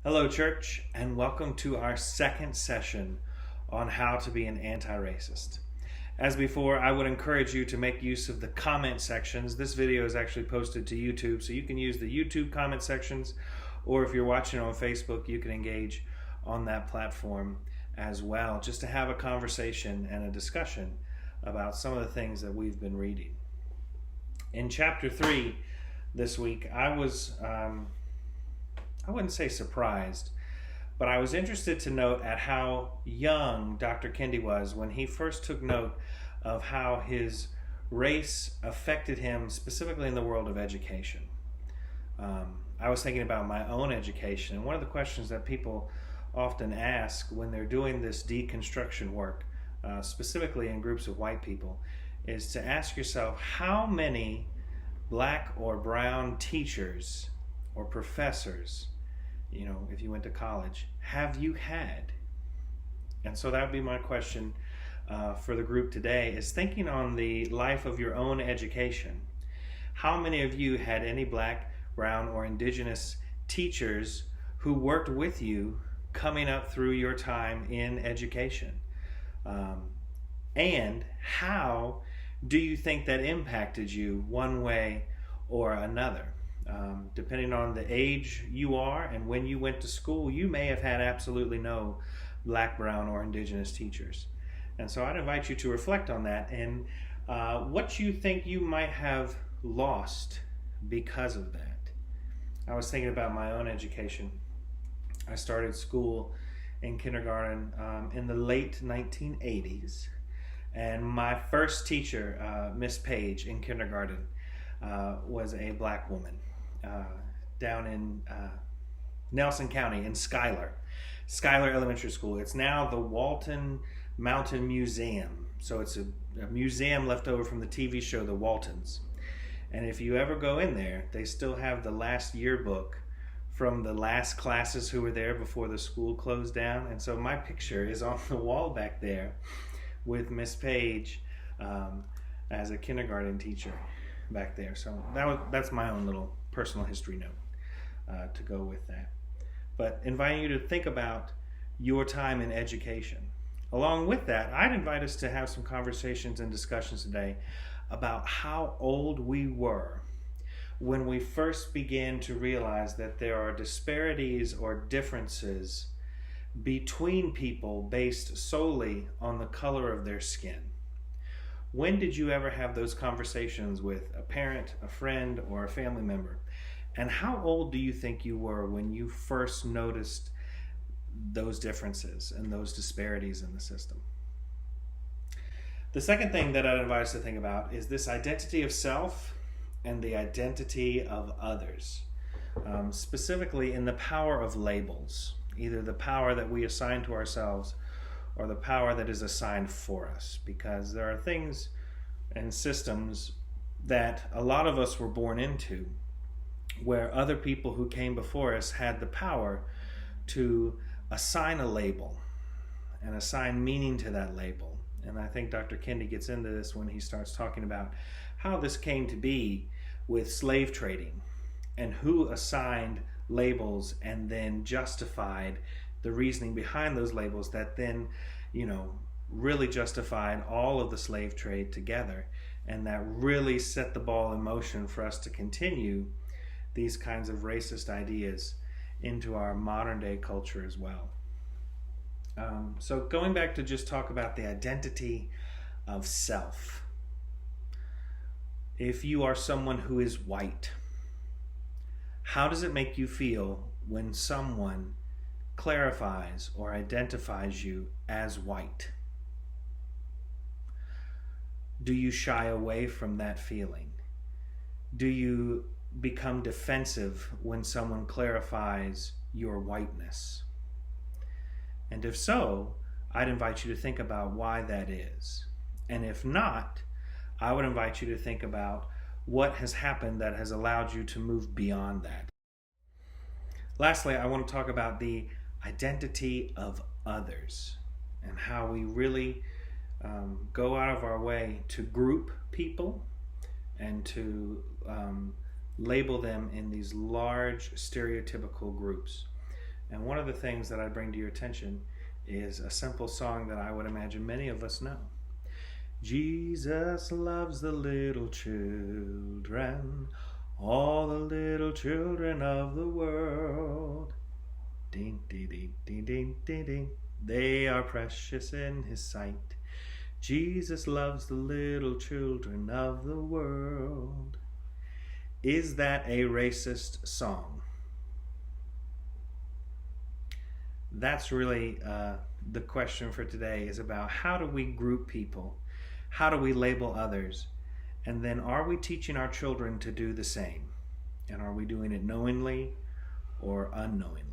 Hello, church, and welcome to our second session on how to be an anti-racist. As before, I would encourage you to make use of the comment sections. This video is actually posted to YouTube, so you can use the YouTube comment sections, or if you're watching on Facebook, you can engage on that platform as well, just to have a conversation and a discussion about some of the things that we've been reading. In chapter 3 this week, I wouldn't say surprised, but I was interested to note at how young Dr. Kendi was when he first took note of how his race affected him, specifically in the world of education. I was thinking about my own education, and one of the questions that people often ask when they're doing this deconstruction work, specifically in groups of white people, is to ask yourself, how many black or brown teachers or professors, if you went to college, have you had? And so that would be my question for the group today, is thinking on the life of your own education. How many of you had any black, brown, or indigenous teachers who worked with you coming up through your time in education? And how do you think that impacted you one way or another? Depending on the age you are and when you went to school, you may have had absolutely no black, brown, or indigenous teachers. And so I'd invite you to reflect on that and what you think you might have lost because of that. I was thinking about my own education. I started school in kindergarten in the late 1980s, and my first teacher, Miss Page, in kindergarten was a black woman down in Nelson County in Schuyler Elementary School. It's now the Walton Mountain Museum. So it's a museum left over from the TV show The Waltons. And if you ever go in there, they still have the last yearbook from the last classes who were there before the school closed down. And so my picture is on the wall back there with Miss Page as a kindergarten teacher back there. So that's my own little personal history note to go with that. But inviting you to think about your time in education. Along with that, I'd invite us to have some conversations and discussions today about how old we were when we first began to realize that there are disparities or differences between people based solely on the color of their skin. When did you ever have those conversations with a parent, a friend, or a family member? And how old do you think you were when you first noticed those differences and those disparities in the system? The second thing that I'd invite us to think about is this identity of self and the identity of others, specifically in the power of labels, either the power that we assign to ourselves or the power that is assigned for us, because there are things and systems that a lot of us were born into where other people who came before us had the power to assign a label and assign meaning to that label. And I think Dr. Kendi gets into this when he starts talking about how this came to be with slave trading and who assigned labels and then justified the reasoning behind those labels that then, really justified all of the slave trade together, and that really set the ball in motion for us to continue these kinds of racist ideas into our modern day culture as well. So going back to just talk about the identity of self. If you are someone who is white, how does it make you feel when someone clarifies or identifies you as white? Do you shy away from that feeling? Do you become defensive when someone clarifies your whiteness? And if so, I'd invite you to think about why that is. And if not, I would invite you to think about what has happened that has allowed you to move beyond that. Lastly, I want to talk about the identity of others and how we really go out of our way to group people and to label them in these large stereotypical groups. And one of the things that I bring to your attention is a simple song that I would imagine many of us know. Jesus loves the little children, all the little children of the world. Ding, ding, ding, ding, ding, ding, ding. They are precious in his sight. Jesus loves the little children of the world. Is that a racist song? That's really the question for today, is about how do we group people? How do we label others? And then are we teaching our children to do the same? And are we doing it knowingly or unknowingly?